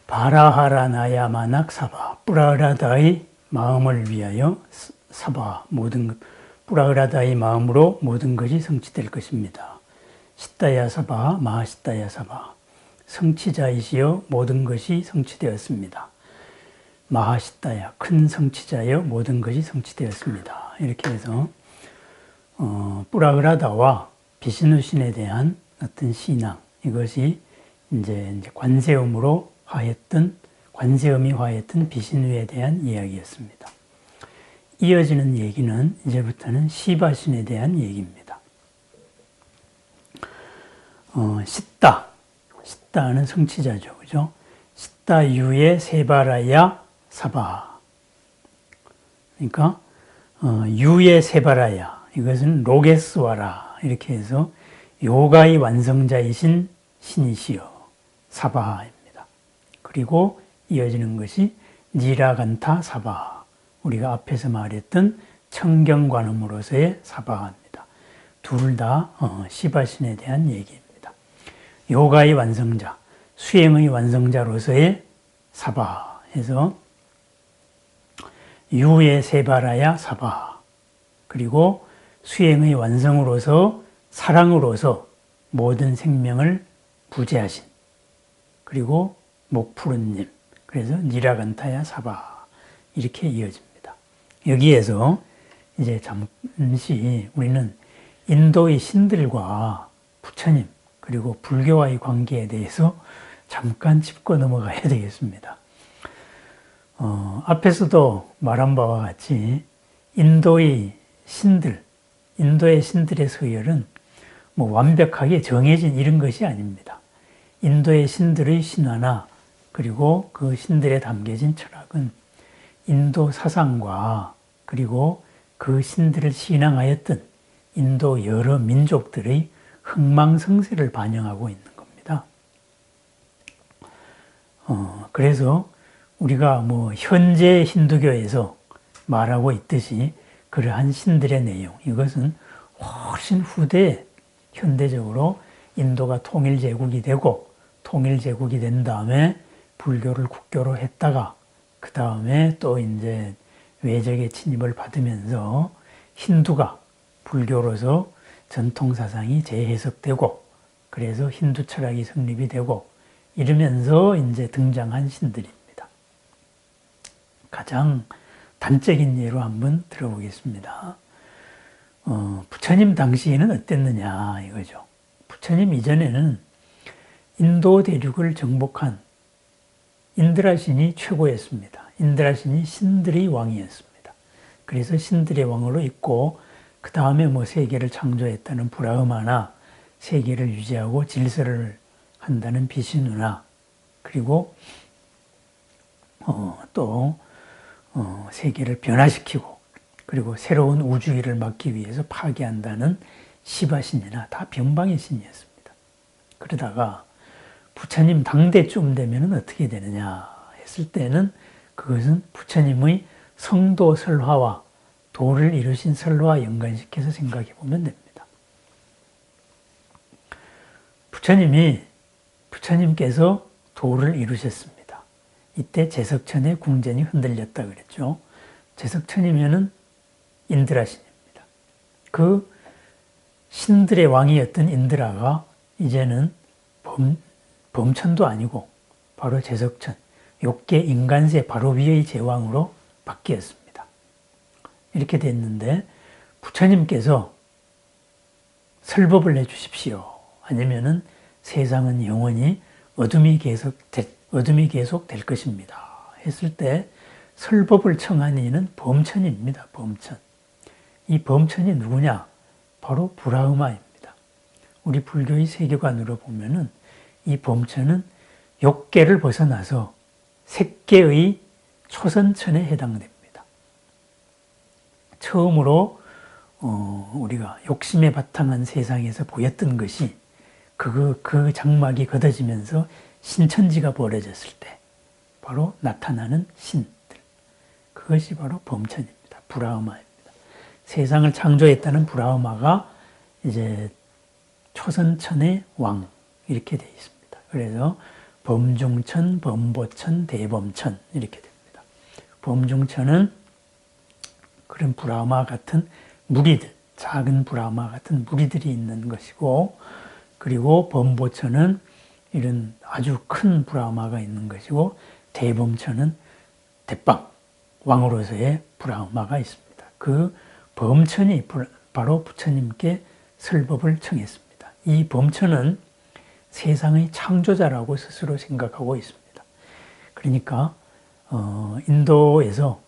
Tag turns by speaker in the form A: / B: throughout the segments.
A: 바라하라나야 마낙 사바 뿌라흐라다의 마음을 위하여 사바 뿌라흐라다의 마음으로 모든 것이 성취될 것입니다. 시타야 사바 마하시타야 사바 성취자이시여 모든 것이 성취되었습니다. 마하시타야 큰 성취자여 모든 것이 성취되었습니다. 이렇게 해서 뿌라흐라다와 비시누 신에 대한 어떤 신앙, 이것이 이제 관세음으로 관세음이 화했던 비시누에 대한 이야기였습니다. 이어지는 얘기는 이제부터는 시바 신에 대한 얘기입니다. 시타는 성취자죠, 그죠? 시타 유의 세바라야 사바. 그러니까 유의 세바라야, 이것은 로게스와라 이렇게 해서 요가의 완성자이신 신이시여 사바입니다. 그리고 이어지는 것이 니라간타 사바, 우리가 앞에서 말했던 청경관음으로서의 사바입니다. 둘 다 시바신에 대한 얘기입니다. 요가의 완성자, 수행의 완성자로서의 사바 해서 유의 세바라야 사바, 그리고 수행의 완성으로서 사랑으로서 모든 생명을 부재하신, 그리고 목푸른님, 그래서 니라간타야 사바 이렇게 이어집니다. 여기에서 이제 잠시 우리는 인도의 신들과 부처님 그리고 불교와의 관계에 대해서 잠깐 짚고 넘어가야 되겠습니다. 앞에서도 말한 바와 같이 인도의 신들의 서열은 뭐 완벽하게 정해진 이런 것이 아닙니다. 인도의 신들의 신화나 그리고 그 신들에 담겨진 철학은 인도 사상과 그리고 그 신들을 신앙하였던 인도 여러 민족들의 흥망성쇠를 반영하고 있는 겁니다. 그래서 우리가 뭐 현재 힌두교에서 말하고 있듯이 그러한 신들의 내용, 이것은 훨씬 후대에 현대적으로 인도가 통일제국이 되고, 통일제국이 된 다음에 불교를 국교로 했다가 그 다음에 또 이제 외적의 침입을 받으면서 힌두가 불교로서 전통사상이 재해석되고, 그래서 힌두 철학이 성립이 되고 이러면서 이제 등장한 신들입니다. 가장 단적인 예로 한번 들어보겠습니다. 부처님 당시에는 어땠느냐 이거죠. 부처님 이전에는 인도 대륙을 정복한 인드라신이 최고였습니다. 인드라신이 신들의 왕이었습니다. 그래서 신들의 왕으로 있고, 그 다음에 뭐 세계를 창조했다는 브라흐마나, 세계를 유지하고 질서를 한다는 비시누나, 그리고 또 세계를 변화시키고 그리고 새로운 우주일을 막기 위해서 파괴한다는 시바신이나 다 변방의 신이었습니다. 그러다가 부처님 당대쯤 되면 어떻게 되느냐 했을 때는 그것은 부처님의 성도 설화와 도를 이루신 설화와 연관시켜서 생각해 보면 됩니다. 부처님께서 도를 이루셨습니다. 이때 제석천의 궁전이 흔들렸다 그랬죠. 제석천이면은 인드라신입니다. 그 신들의 왕이었던 인드라가 이제는 범천도 아니고 바로 제석천, 욕계 인간세 바로 위의 제왕으로 바뀌었습니다. 이렇게 됐는데 부처님께서 설법을 해주십시오. 아니면은 세상은 영원히 어둠이 계속 될 것입니다. 했을 때 설법을 청한 이는 범천입니다. 범천. 이 범천이 누구냐? 바로 브라흐마입니다. 우리 불교의 세계관으로 보면은 이 범천은 욕계를 벗어나서 색계의 초선천에 해당됩니다. 처음으로 우리가 욕심에 바탕한 세상에서 보였던 것이 그 장막이 걷어지면서 신천지가 벌어졌을 때 바로 나타나는 신들, 그것이 바로 범천입니다. 브라흐마입니다. 세상을 창조했다는 브라흐마가 이제 초선천의 왕 이렇게 되어 있습니다. 그래서 범중천, 범보천, 대범천 이렇게 됩니다. 범중천은 그런 브라마 같은 무리들, 작은 브라마 같은 무리들이 있는 것이고, 그리고 범보천은 이런 아주 큰 브라마가 있는 것이고, 대범천은 대빵 왕으로서의 브라마가 있습니다. 그 범천이 바로 부처님께 설법을 청했습니다. 이 범천은 세상의 창조자라고 스스로 생각하고 있습니다. 그러니까 인도에서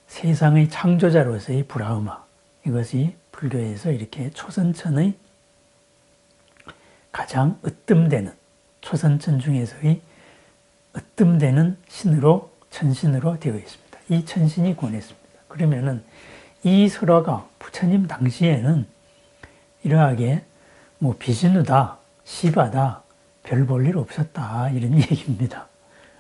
A: 세상의 창조자로서의 브라흐마, 이것이 불교에서 이렇게 초선천의 가장 으뜸되는, 초선천 중에서의 으뜸되는 신으로, 천신으로 되어 있습니다. 이 천신이 권했습니다. 그러면은 이 설화가 부처님 당시에는 이러하게 뭐 비진우다, 시바다, 별 볼 일 없었다 이런 얘기입니다.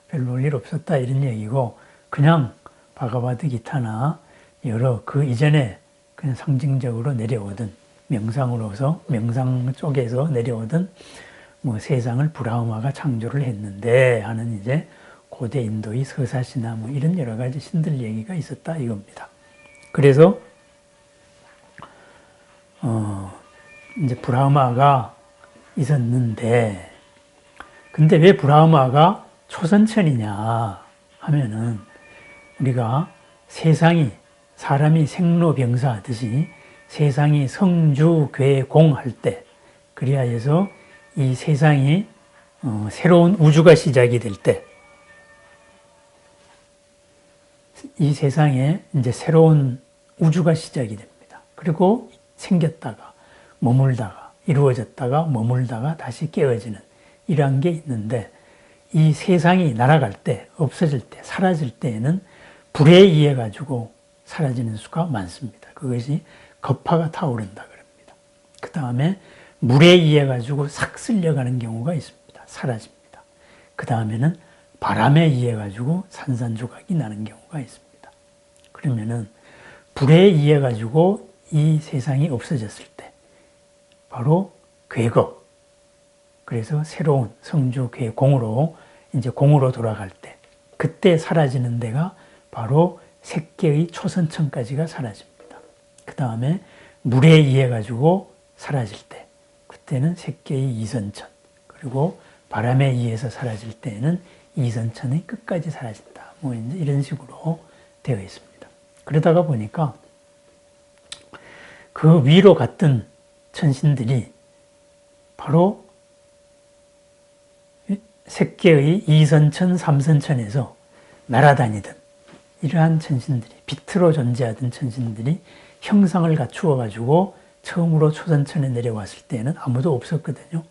A: 별 볼 일 없었다 이런 얘기고, 그냥 바가바드 기타나 여러 그 이전에 그냥 상징적으로 내려오던 명상으로서, 명상 쪽에서 내려오던 뭐 세상을 브라흐마가 창조를 했는데 하는 이제 고대 인도의 서사시나 뭐 이런 여러 가지 신들 얘기가 있었다 이겁니다. 그래서 이제 브라흐마가 있었는데, 근데 왜 브라흐마가 초선천이냐 하면은, 우리가 세상이, 사람이 생로병사하듯이 세상이 성주괴공할 때, 그리하여서 이 세상이 새로운 우주가 시작이 될 때, 이 세상에 이제 새로운 우주가 시작이 됩니다. 그리고 생겼다가 머물다가 이루어졌다가 머물다가 다시 깨어지는 이러한 게 있는데, 이 세상이 날아갈 때, 없어질 때, 사라질 때에는 불에 의해 가지고 사라지는 수가 많습니다. 그것이 거파가 타오른다 그럽니다. 그 다음에 물에 의해 가지고 싹 쓸려가는 경우가 있습니다. 사라집니다. 그 다음에는 바람에 의해 가지고 산산조각이 나는 경우가 있습니다. 그러면은 불에 의해 가지고 이 세상이 없어졌을 때, 바로 괴거, 그래서 새로운 성주 괴공으로 이제 공으로 돌아갈 때, 그때 사라지는 데가 바로 색계의 초선천까지가 사라집니다. 그 다음에 물에 의해 가지고 사라질 때, 그때는 색계의 이선천, 그리고 바람에 의해서 사라질 때에는 이선천의 끝까지 사라진다. 뭐 이제 이런 식으로 되어 있습니다. 그러다가 보니까 그 위로 갔던 천신들이 바로 색계의 이선천, 삼선천에서 날아다니던 이러한 천신들이, 빛으로 존재하던 천신들이 형상을 갖추어 가지고 처음으로 초선천에 내려왔을 때는 아무도 없었거든요.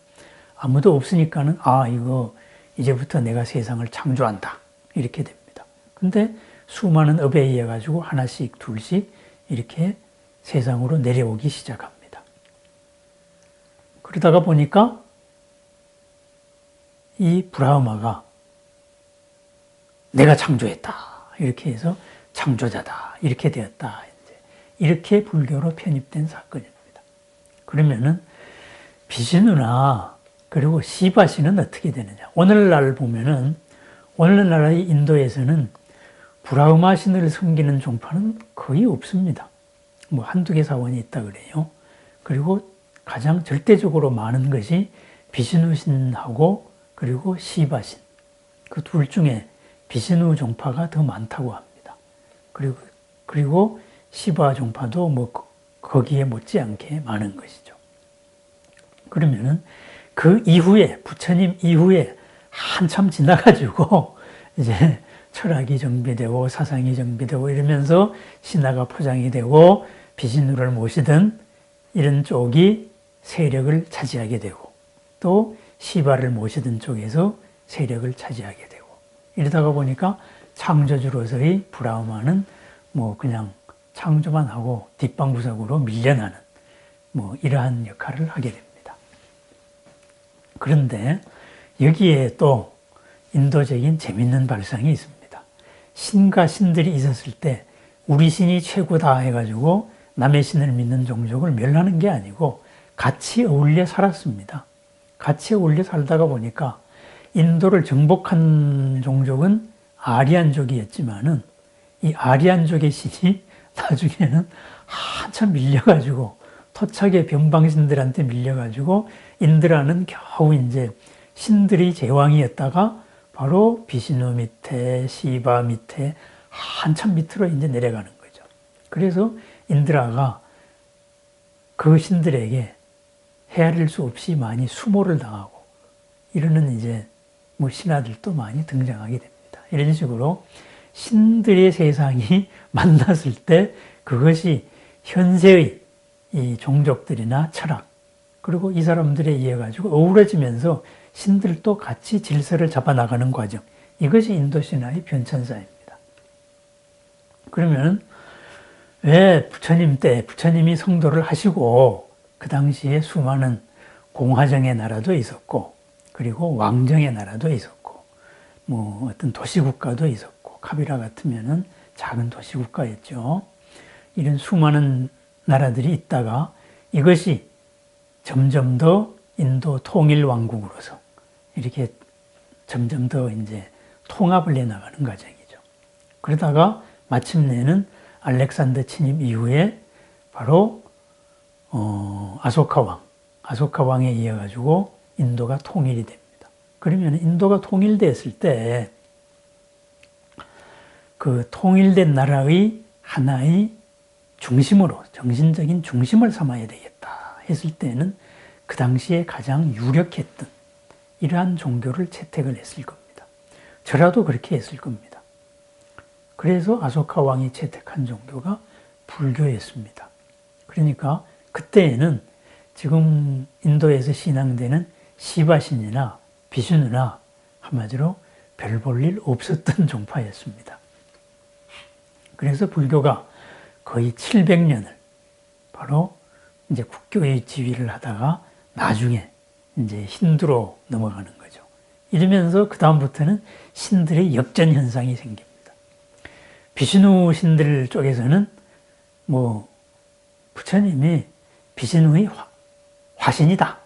A: 아무도 없으니까는 이거 이제부터 내가 세상을 창조한다 이렇게 됩니다. 근데 수많은 업에 의해 가지고 하나씩 둘씩 이렇게 세상으로 내려오기 시작합니다. 그러다가 보니까 이 브라흐마가 내가 창조했다 이렇게 해서 창조자다 이렇게 되었다, 이렇게 불교로 편입된 사건입니다. 그러면은 비진우나 그리고 시바시는 어떻게 되느냐? 오늘날 보면은, 오늘날의 인도에서는 브라흐마 신을 섬기는 종파는 거의 없습니다. 뭐 한두 개 사원이 있다 그래요. 그리고 가장 절대적으로 많은 것이 비진우 신하고 그리고 시바신, 그 둘 중에 비진우 종파가 더 많다고 합니다. 그리고 시바 종파도 뭐 거기에 못지않게 많은 것이죠. 그러면은 그 이후에, 부처님 이후에 한참 지나가지고 이제 철학이 정비되고 사상이 정비되고 이러면서 신화가 포장이 되고 비진우를 모시던 이런 쪽이 세력을 차지하게 되고, 또 시바를 모시던 쪽에서 세력을 차지하게 되고, 이러다가 보니까 창조주로서의 브라흐마는 뭐 그냥 창조만 하고 뒷방구석으로 밀려나는 뭐 이러한 역할을 하게 됩니다. 그런데 여기에 또 인도적인 재밌는 발상이 있습니다. 신과 신들이 있었을 때 우리 신이 최고다 해가지고 남의 신을 믿는 종족을 멸하는 게 아니고 같이 어울려 살았습니다. 같이 어울려 살다가 보니까 인도를 정복한 종족은 아리안족이었지만은 이 아리안족의 신이 나중에는 한참 밀려가지고 토착의 변방신들한테 밀려가지고 인드라는 겨우 이제 신들의 제왕이었다가 바로 비시누 밑에 시바 밑에 한참 밑으로 이제 내려가는 거죠. 그래서 인드라가 그 신들에게 헤아릴 수 없이 많이 수모를 당하고 이러는 이제 뭐 신하들도 많이 등장하게 됩니다. 이런 식으로 신들의 세상이 만났을 때 그것이 현세의 이 종족들이나 철학 그리고 이 사람들에 의해 가지고 어우러지면서 신들도 같이 질서를 잡아나가는 과정, 이것이 인도 신화의 변천사입니다. 그러면 왜 부처님 때 부처님이 성도를 하시고 그 당시에 수많은 공화정의 나라도 있었고 그리고 왕정의 나라도 있었고 뭐 어떤 도시국가도 있었고 카비라 같으면은 작은 도시국가였죠. 이런 수많은 나라들이 있다가 이것이 점점 더 인도 통일왕국으로서 이렇게 점점 더 이제 통합을 해나가는 과정이죠. 그러다가 마침내는 알렉산더 침입 이후에 바로 아소카 왕에 의해 가지고 인도가 통일이 됩니다. 그러면 인도가 통일됐을 때 그 통일된 나라의 하나의 중심으로 정신적인 중심을 삼아야 되겠다 했을 때는 그 당시에 가장 유력했던 이러한 종교를 채택을 했을 겁니다. 저라도 그렇게 했을 겁니다. 그래서 아소카 왕이 채택한 종교가 불교였습니다. 그러니까 그때에는 지금 인도에서 신앙되는 시바신이나 비슈누나 한마디로 별 볼 일 없었던 종파였습니다. 그래서 불교가 거의 700년을 바로 이제 국교의 지위를 하다가 나중에 이제 힌두로 넘어가는 거죠. 이러면서 그 다음부터는 신들의 역전 현상이 생깁니다. 비슈누 신들 쪽에서는 뭐 부처님이 비슈누의 화신이다,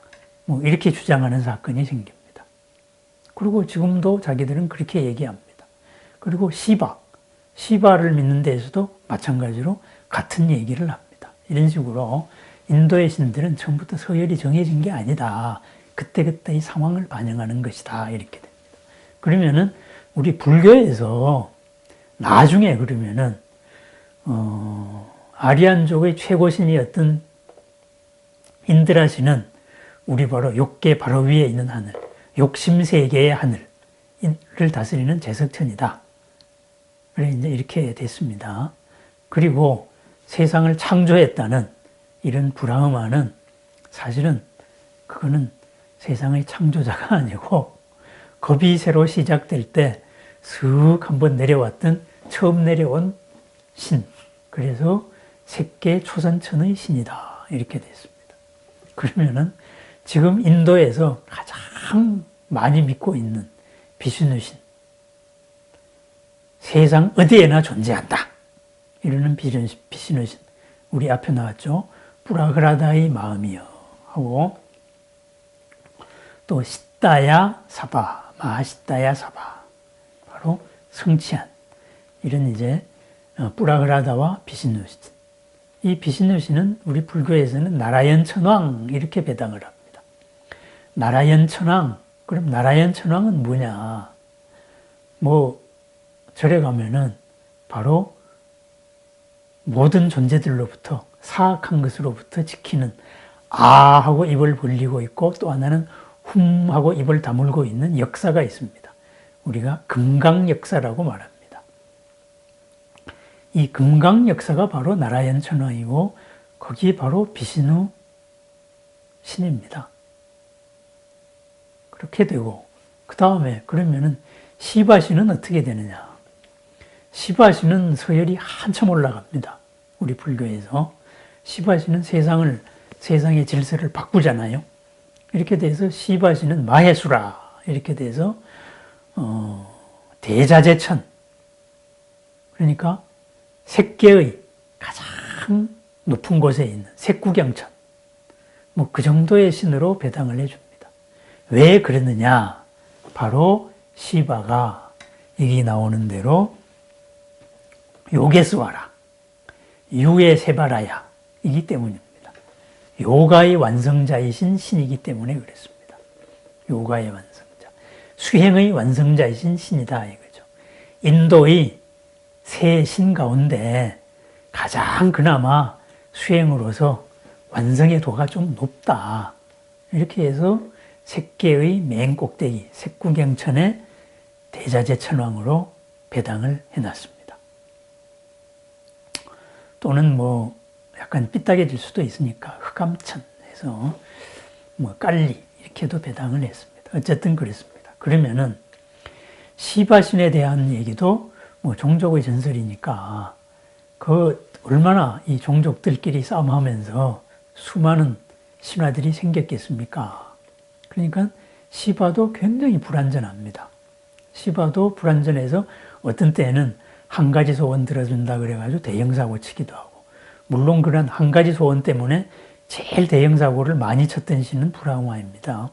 A: 뭐 이렇게 주장하는 사건이 생깁니다. 그리고 지금도 자기들은 그렇게 얘기합니다. 그리고 시바를 믿는 데에서도 마찬가지로 같은 얘기를 합니다. 이런 식으로 인도의 신들은 처음부터 서열이 정해진 게 아니다. 그때그때의 상황을 반영하는 것이다. 이렇게 됩니다. 그러면은 우리 불교에서 나중에 그러면은 아리안족의 최고신이었던 인드라 신은 우리 바로 욕계 바로 위에 있는 하늘, 욕심세계의 하늘을 다스리는 제석천이다. 그래 이제 이렇게 됐습니다. 그리고 세상을 창조했다는 이런 브라흐마는 사실은 그거는 세상의 창조자가 아니고 겁이 새로 시작될 때 슥 한번 내려왔던 처음 내려온 신, 그래서 색계 초산천의 신이다 이렇게 됐습니다. 그러면은 지금 인도에서 가장 많이 믿고 있는 비슈누신, 세상 어디에나 존재한다 이러는 비슈누신, 우리 앞에 나왔죠. 뿌라그라다의 마음이여 하고 또 시다야 사바, 마하시다야 사바, 바로 성취한 이런 이제 뿌라그라다와 비시누신. 이 비시누신은 우리 불교에서는 나라연 천왕 이렇게 배당을 합니다. 나라연 천왕, 그럼 나라연 천왕은 뭐냐? 뭐 절에 가면은 바로 모든 존재들로부터 사악한 것으로부터 지키는 하고 입을 벌리고 있고 또 하나는 하고 입을 다물고 있는 역사가 있습니다. 우리가 금강 역사라고 말합니다. 이 금강 역사가 바로 나라연 천왕이고 거기에 바로 비시누 신입니다. 그렇게 되고 그 다음에 그러면은 시바신은 어떻게 되느냐? 시바신은 서열이 한참 올라갑니다. 우리 불교에서 시바신은 세상의 질서를 바꾸잖아요. 이렇게 돼서 시바신은 마해수라 이렇게 돼서 대자재천, 그러니까 색계의 가장 높은 곳에 있는 색구경천, 뭐 그 정도의 신으로 배당을 해줍니다. 왜 그랬느냐? 바로 시바가 여기 나오는 대로 요게스와라, 유의 세바라야 이기 때문입니다. 요가의 완성자이신 신이기 때문에 그랬습니다. 요가의 완성자, 수행의 완성자이신 신이다 이거죠. 인도의 세 신 가운데 가장 그나마 수행으로서 완성의 도가 좀 높다. 이렇게 해서 색계의 맨 꼭대기 색구경천의 대자재천왕으로 배당을 해놨습니다. 또는 뭐 약간 삐딱해질 수도 있으니까 흑암천에서 뭐 깔리 이렇게도 배당을 했습니다. 어쨌든 그랬습니다. 그러면은 시바신에 대한 얘기도 뭐 종족의 전설이니까 그 얼마나 이 종족들끼리 싸움하면서 수많은 신화들이 생겼겠습니까? 그러니까 시바도 굉장히 불완전합니다. 시바도 불완전해서 어떤 때는 한 가지 소원 들어준다 그래가지고 대형사고 치기도 하고, 물론 그런 한 가지 소원 때문에 제일 대형사고를 많이 쳤던 신은 브라흐마입니다.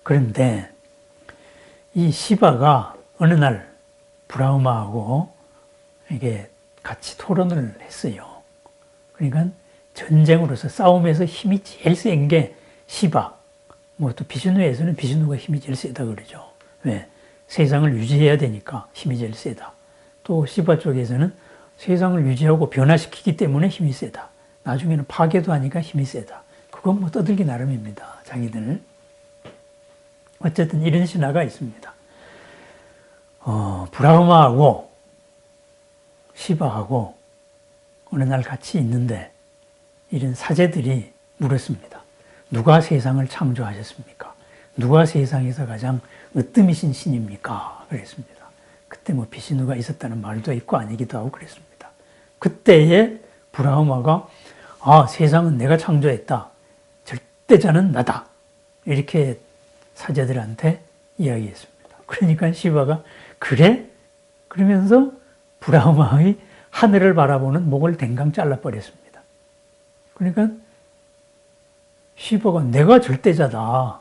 A: 그런데 이 시바가 어느 날 브라흐마하고 이게 같이 토론을 했어요. 그러니까 전쟁으로서 싸움에서 힘이 제일 센 게 시바. 뭐 또 비슈누에서는 비슈누가 힘이 제일 세다 그러죠. 왜? 세상을 유지해야 되니까 힘이 제일 세다. 또 시바 쪽에서는 세상을 유지하고 변화시키기 때문에 힘이 세다. 나중에는 파괴도 하니까 힘이 세다. 그건 뭐 떠들기 나름입니다. 자기들. 어쨌든 이런 신화가 있습니다. 브라흐마하고 시바하고 어느 날 같이 있는데 이런 사제들이 물었습니다. 누가 세상을 창조하셨습니까? 누가 세상에서 가장 으뜸이신 신입니까? 그랬습니다. 그때 뭐 비시누가 있었다는 말도 있고 아니기도 하고 그랬습니다. 그때에 브라흐마가 세상은 내가 창조했다. 절대자는 나다. 이렇게 사제들한테 이야기했습니다. 그러니까 시바가 그래? 그러면서 브라흐마의 하늘을 바라보는 목을 댕강 잘라버렸습니다. 그러니까 시바가 내가 절대자다.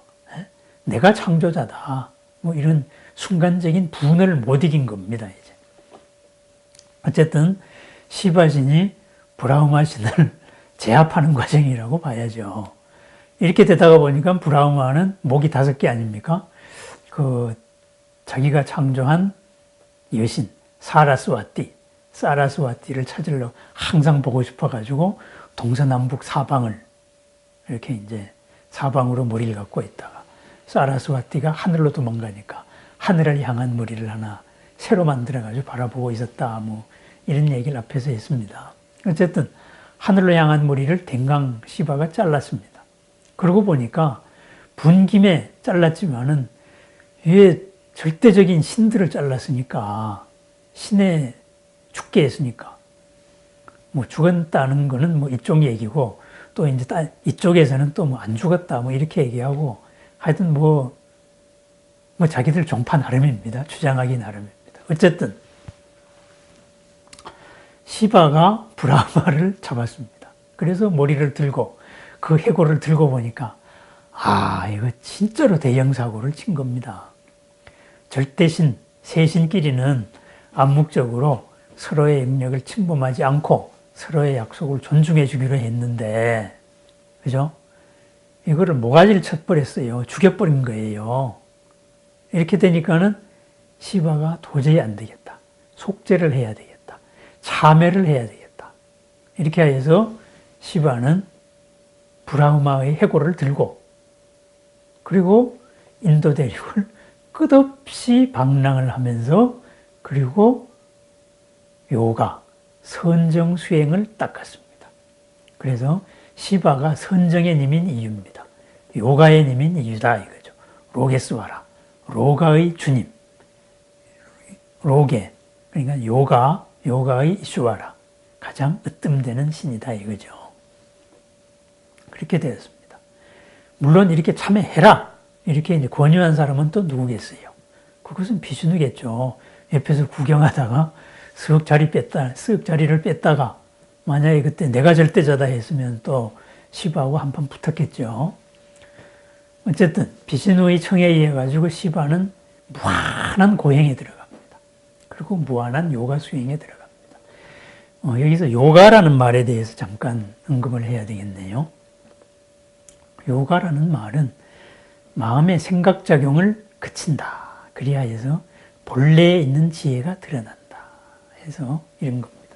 A: 내가 창조자다. 뭐 이런 순간적인 분을 못 이긴 겁니다. 이제. 어쨌든 시바신이 브라흐마 신을 제압하는 과정이라고 봐야죠. 이렇게 되다가 보니까 브라흐마는 목이 5개 아닙니까? 자기가 창조한 여신 사라스와티를 찾으려고 항상 보고 싶어가지고 동서남북 사방을 이렇게 이제 사방으로 머리를 갖고 있다가 사라스와티가 하늘로 도망가니까 하늘을 향한 머리를 하나 새로 만들어가지고 바라보고 있었다. 뭐 이런 얘기를 앞에서 했습니다. 어쨌든 하늘로 향한 머리를 댕강 시바가 잘랐습니다. 그러고 보니까 분김에 잘랐지만은 위에 절대적인 신들을 잘랐으니까 신에 죽게 했으니까 뭐 죽었다는 거는 뭐 이쪽 얘기고 또 이제 이쪽에서는 또 뭐 안 죽었다 뭐 이렇게 얘기하고 하여튼 뭐 자기들 종파 나름입니다. 주장하기 나름입니다. 어쨌든 시바가 브라흐마를 잡았습니다. 그래서 머리를 들고 그 해골을 들고 보니까 이거 진짜로 대형 사고를 친 겁니다. 절대신, 세신끼리는 암묵적으로 서로의 영역을 침범하지 않고 서로의 약속을 존중해 주기로 했는데, 그죠? 이거를 모가지를 쳐버렸어요. 죽여버린 거예요. 이렇게 되니까는 시바가 도저히 안 되겠다. 속죄를 해야 되겠다. 참회를 해야 되겠다. 이렇게 해서 시바는 브라흐마의 해골을 들고 그리고 인도 대륙을 끝없이 방랑을 하면서 그리고 요가, 선정 수행을 닦았습니다. 그래서 시바가 선정의 님인 이유입니다. 요가의 님인 이유다 이거죠. 로게스와라, 로가의 주님, 로게, 그러니까 요가의 이슈와라, 가장 으뜸되는 신이다 이거죠. 그렇게 되었습니다. 물론 이렇게 참회해라 이렇게 이제 권유한 사람은 또 누구겠어요? 그것은 비슈누겠죠. 옆에서 구경하다가 쓱 자리를 뺐다가 만약에 그때 내가 절대자다 했으면 또 시바하고 한판 붙었겠죠. 어쨌든 비신우의 청에 의해 가지고 시바는 무한한 고행에 들어갑니다. 그리고 무한한 요가 수행에 들어갑니다. 여기서 요가라는 말에 대해서 잠깐 언급을 해야 되겠네요. 요가라는 말은 마음의 생각작용을 그친다. 그리하여서 본래에 있는 지혜가 드러난다. 해서 이런 겁니다.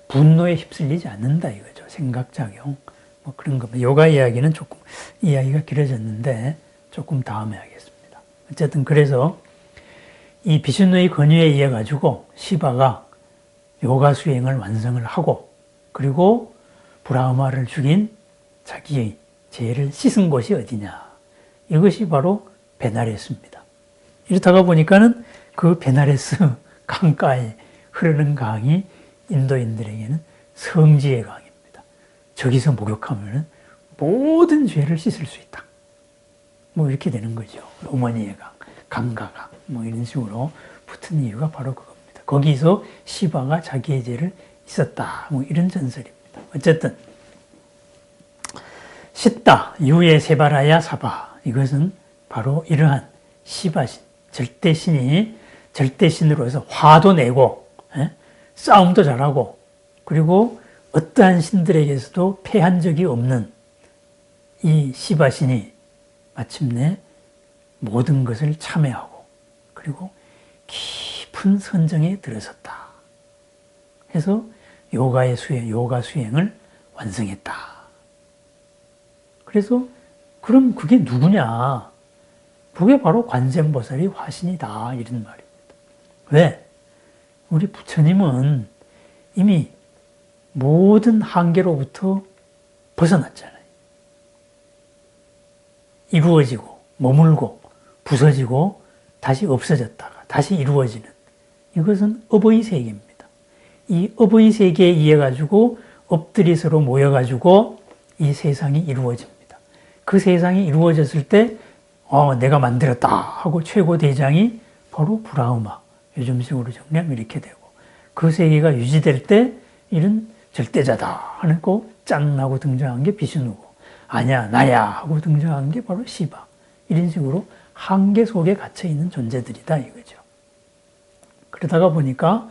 A: 분노에 휩쓸리지 않는다 이거죠. 생각작용. 뭐 그런 겁니다. 요가 이야기는 조금 이야기가 길어졌는데 조금 다음에 하겠습니다. 어쨌든 그래서 이 비슈누의 권유에 의해 가지고 시바가 요가 수행을 완성을 하고 그리고 브라흐마를 죽인 자기의 죄를 씻은 곳이 어디냐. 이것이 바로 베나레스입니다. 이렇다가 보니까는 그 베나레스 강가에 흐르는 강이 인도인들에게는 성지의 강입니다. 저기서 목욕하면 모든 죄를 씻을 수 있다. 뭐 이렇게 되는 거죠. 어머니의 강, 강가강 뭐 이런 식으로 붙은 이유가 바로 그겁니다. 거기서 시바가 자기의 죄를 씻었다. 뭐 이런 전설입니다. 어쨌든 씻다, 유에 세바라야 사바. 이것은 바로 이러한 시바신, 절대신으로서 화도 내고, 싸움도 잘하고, 그리고 어떠한 신들에게서도 패한 적이 없는 이 시바신이 마침내 모든 것을 참회하고, 그리고 깊은 선정에 들어섰다. 해서 요가 수행을 완성했다. 그래서 그럼 그게 누구냐? 그게 바로 관세음보살이 화신이다. 이런 말입니다. 왜? 우리 부처님은 이미 모든 한계로부터 벗어났잖아요. 이루어지고 머물고 부서지고 다시 없어졌다가 다시 이루어지는 이것은 업의 세계입니다. 이 업의 세계에 의해 가지고 업들이 서로 모여 가지고 이 세상이 이루어집니다. 그 세상이 이루어졌을 때 내가 만들었다 하고 최고 대장이 바로 브라흐마, 요즘식으로 정리하면 이렇게 되고 그 세계가 유지될 때 이런 절대자다 하고 짠 하고 등장한 게 비슈누고 아니야 나야 하고 등장한 게 바로 시바. 이런 식으로 한계 속에 갇혀있는 존재들이다 이거죠. 그러다가 보니까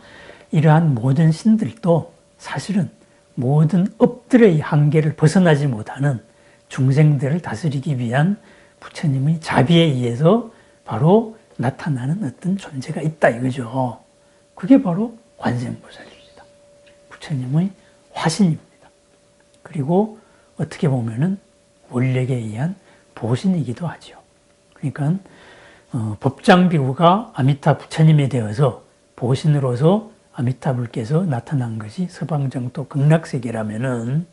A: 이러한 모든 신들도 사실은 모든 업들의 한계를 벗어나지 못하는 중생들을 다스리기 위한 부처님의 자비에 의해서 바로 나타나는 어떤 존재가 있다 이거죠. 그게 바로 관세음보살입니다. 부처님의 화신입니다. 그리고 어떻게 보면은 원력에 의한 보신이기도 하죠. 그러니까 법장비구가 아미타 부처님에 되어서 보신으로서 아미타불께서 나타난 것이 서방정토 극락세계라면은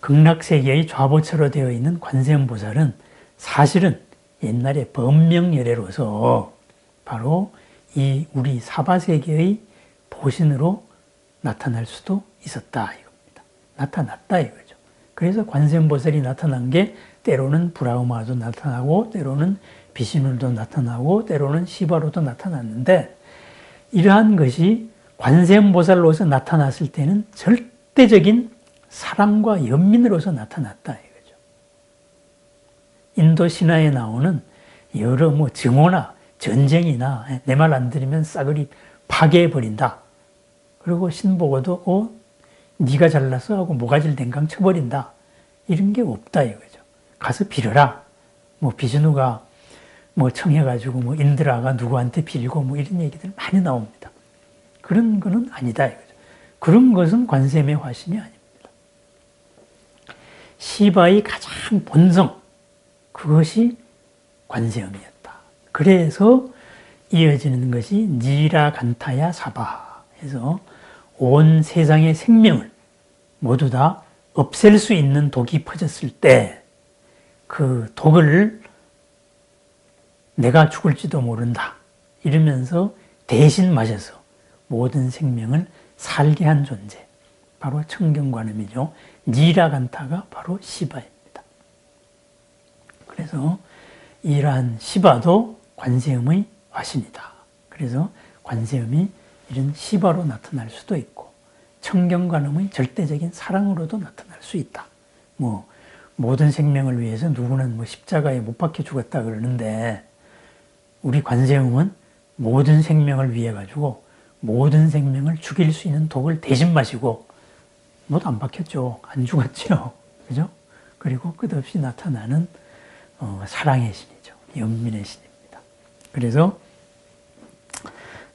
A: 극락세계의 좌보처로 되어 있는 관세음보살은 사실은 옛날에 법명열애로서 바로 이 우리 사바세계의 보신으로 나타날 수도 있었다 이겁니다. 나타났다 이거죠. 그래서 관세음보살이 나타난 게 때로는 브라흐마도 나타나고 때로는 비시누도 나타나고 때로는 시바로도 나타났는데 이러한 것이 관세음보살로서 나타났을 때는 절대적인 사랑과 연민으로서 나타났다 이거죠. 인도 신화에 나오는 여러 증오나 전쟁이나 내 말 안 들으면 싸그리 파괴해버린다. 그리고 신보고도 네가 잘났어 하고 모가지를 댕강 쳐버린다. 이런 게 없다 이거죠. 가서 빌어라. 비ष्ணு가 청해가지고 인드라가 누구한테 빌고 이런 얘기들 많이 나옵니다. 그런 거는 아니다 이거죠. 그런 것은 관세음의 화신이 아닙니다. 시바의 가장 본성, 그것이 관세음이었다. 그래서 이어지는 것이 니라간타야 사바 해서 온 세상의 생명을 모두 다 없앨 수 있는 독이 퍼졌을 때 그 독을 내가 죽을지도 모른다 이러면서 대신 마셔서 모든 생명을 살게 한 존재, 바로 청경관음이죠. 니라간타가 바로 시바입니다. 그래서 이러한 시바도 관세음의 화신이다. 그래서 관세음이 이런 시바로 나타날 수도 있고 청경관음의 절대적인 사랑으로도 나타날 수 있다. 모든 생명을 위해서 누구는 뭐 십자가에 못 박혀 죽었다 그러는데 우리 관세음은 모든 생명을 위해 가지고 모든 생명을 죽일 수 있는 독을 대신 마시고 못 안 박혔죠. 안 죽었죠. 그죠? 그리고 끝없이 나타나는 사랑의 신이죠. 연민의 신입니다. 그래서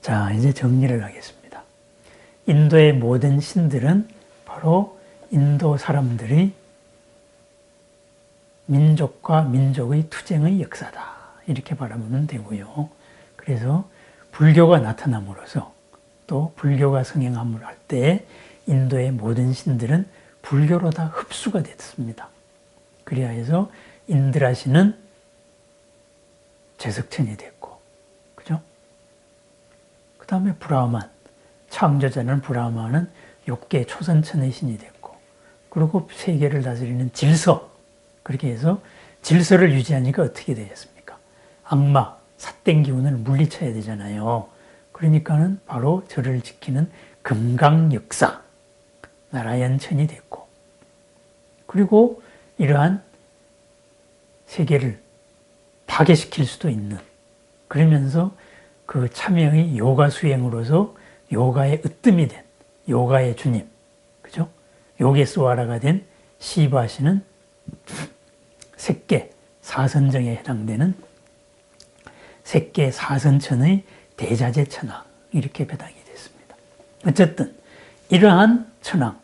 A: 자, 이제 정리를 하겠습니다. 인도의 모든 신들은 바로 인도 사람들의 민족과 민족의 투쟁의 역사다. 이렇게 바라보면 되고요. 그래서 불교가 나타남으로써 또 불교가 성행함을 할 때 인도의 모든 신들은 불교로 다 흡수가 됐습니다. 그래야 해서 인드라 신은 제석천이 됐고, 그죠? 그 다음에 브라만, 창조자는 브라만은 욕계 초선천의 신이 됐고, 그리고 세계를 다스리는 질서, 그렇게 해서 질서를 유지하니까 어떻게 되겠습니까? 악마, 삿된 기운을 물리쳐야 되잖아요. 그러니까는 바로 저를 지키는 금강역사, 나라연천이 됐고, 그리고 이러한 세계를 파괴시킬 수도 있는, 그러면서 그 참여의 요가 수행으로서 요가의 으뜸이 된 요가의 주님, 그죠? 요게스와라가 된 시바시는 색계 사선정에 해당되는 색계 사선천의 대자재 천왕, 이렇게 배당이 됐습니다. 어쨌든 이러한 천왕,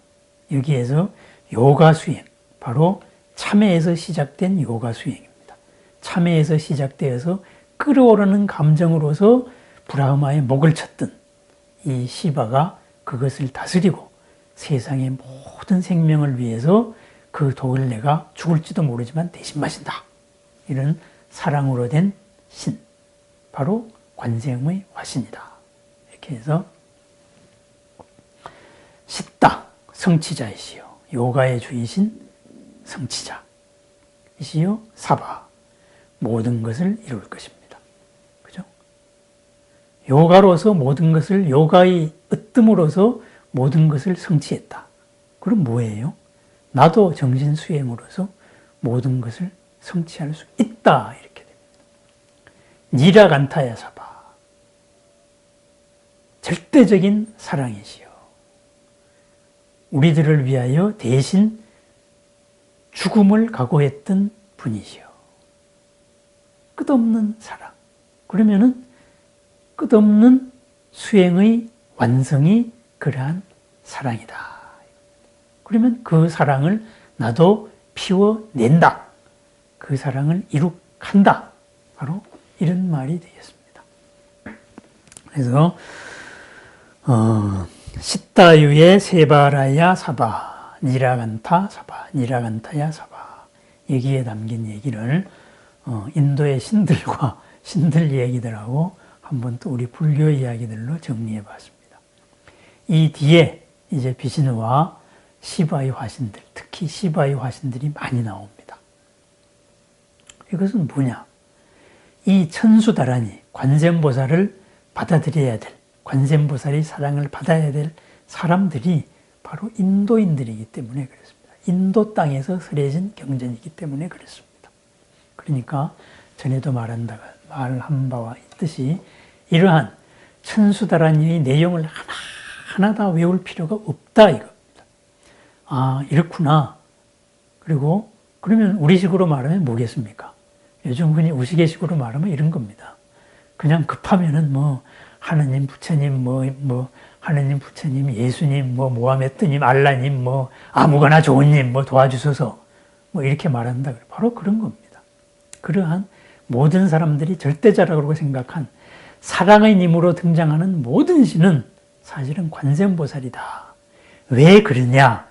A: 여기에서 요가 수행, 바로 참회에서 시작된 요가 수행입니다. 참회에서 시작되어서 끓어오르는 감정으로서 브라흐마의 목을 쳤던 이 시바가 그것을 다스리고 세상의 모든 생명을 위해서 그 독을 내가 죽을지도 모르지만 대신 마신다. 이런 사랑으로 된 신, 바로 관세음의 화신이다. 이렇게 해서 십다, 성취자이시요. 요가의 주이신 성취자이시요. 사바, 모든 것을 이룰 것입니다. 그죠? 요가로서 모든 것을, 요가의 으뜸으로서 모든 것을 성취했다. 그럼 뭐예요? 나도 정신 수행으로서 모든 것을 성취할 수 있다. 이렇게 됩니다. 니라간타야 사바. 절대적인 사랑이시요. 우리들을 위하여 대신 죽음을 각오했던 분이시요. 끝없는 사랑. 그러면은 끝없는 수행의 완성이 그러한 사랑이다. 그러면 그 사랑을 나도 피워낸다. 그 사랑을 이룩한다. 바로 이런 말이 되겠습니다. 그래서 시타유의 세바라야 사바, 니라간타 사바, 니라간타야 사바, 여기에 담긴 얘기를 인도의 신들과 신들 얘기들하고 한번 또 우리 불교 이야기들로 정리해 봤습니다. 이 뒤에 이제 비신우와 시바의 화신들, 특히 시바의 화신들이 많이 나옵니다. 이것은 뭐냐? 이 천수다란이 관세음보살을 받아들여야 될, 관세음보살의 사랑을 받아야 될 사람들이 바로 인도인들이기 때문에 그렇습니다. 인도 땅에서 설해진 경전이기 때문에 그렇습니다. 그러니까 전에도 말한 바와 있듯이 이러한 천수다란이의 내용을 하나하나 다 외울 필요가 없다 이겁니다. 아, 이렇구나. 그리고 그러면 우리식으로 말하면 뭐겠습니까? 요즘 흔히 우스개식으로 말하면 이런 겁니다. 그냥 급하면은 뭐 하느님, 부처님, 하느님, 부처님, 예수님, 모하메트님, 알라님, 아무거나 좋은 님, 도와주소서, 이렇게 말한다. 바로 그런 겁니다. 그러한 모든 사람들이 절대자라고 생각한 사랑의 님으로 등장하는 모든 신은 사실은 관세음보살이다. 왜 그러냐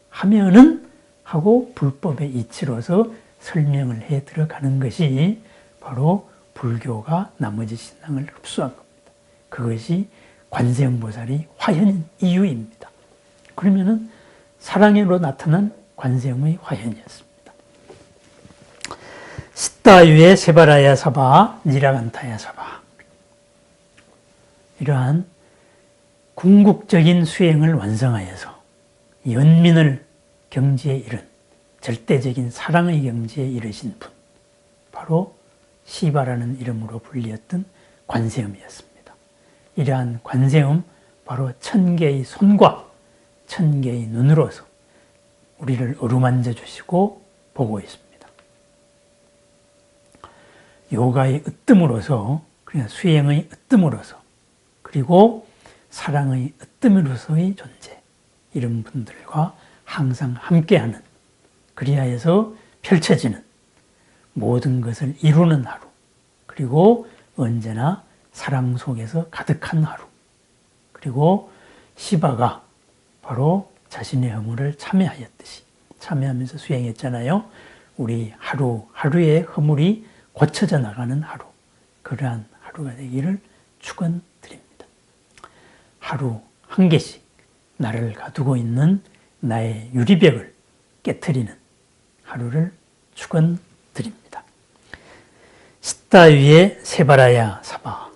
A: 하면은 하고 불법의 이치로서 설명을 해 들어가는 것이 바로 불교가 나머지 신앙을 흡수한 겁니다. 그것이 관세음보살이 화현인 이유입니다. 그러면은 사랑으로 나타난 관세음의 화현이었습니다. 시타유의 세바라야 사바, 니라간타야 사바. 이러한 궁극적인 수행을 완성하여서 연민을 경지에 이른 절대적인 사랑의 경지에 이르신 분, 바로 시바라는 이름으로 불리었던 관세음이었습니다. 이러한 관세음, 바로 1000개의 손과 1000개의 눈으로서 우리를 어루만져 주시고 보고 있습니다. 요가의 으뜸으로서, 그러니까 수행의 으뜸으로서, 그리고 사랑의 으뜸으로서의 존재, 이런 분들과 항상 함께하는, 그리하여서 펼쳐지는 모든 것을 이루는 하루, 그리고 언제나 사랑 속에서 가득한 하루, 그리고 시바가 바로 자신의 허물을 참여하면서 수행했잖아요. 우리 하루하루의 허물이 고쳐져 나가는 하루, 그러한 하루가 되기를 축원드립니다. 하루 한 개씩 나를 가두고 있는 나의 유리벽을 깨트리는 하루를 축원드립니다. 시타위의 세바라야 사바,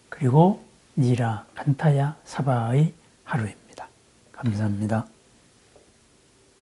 A: 그리고 니라 간타야 사바의 하루입니다. 감사합니다.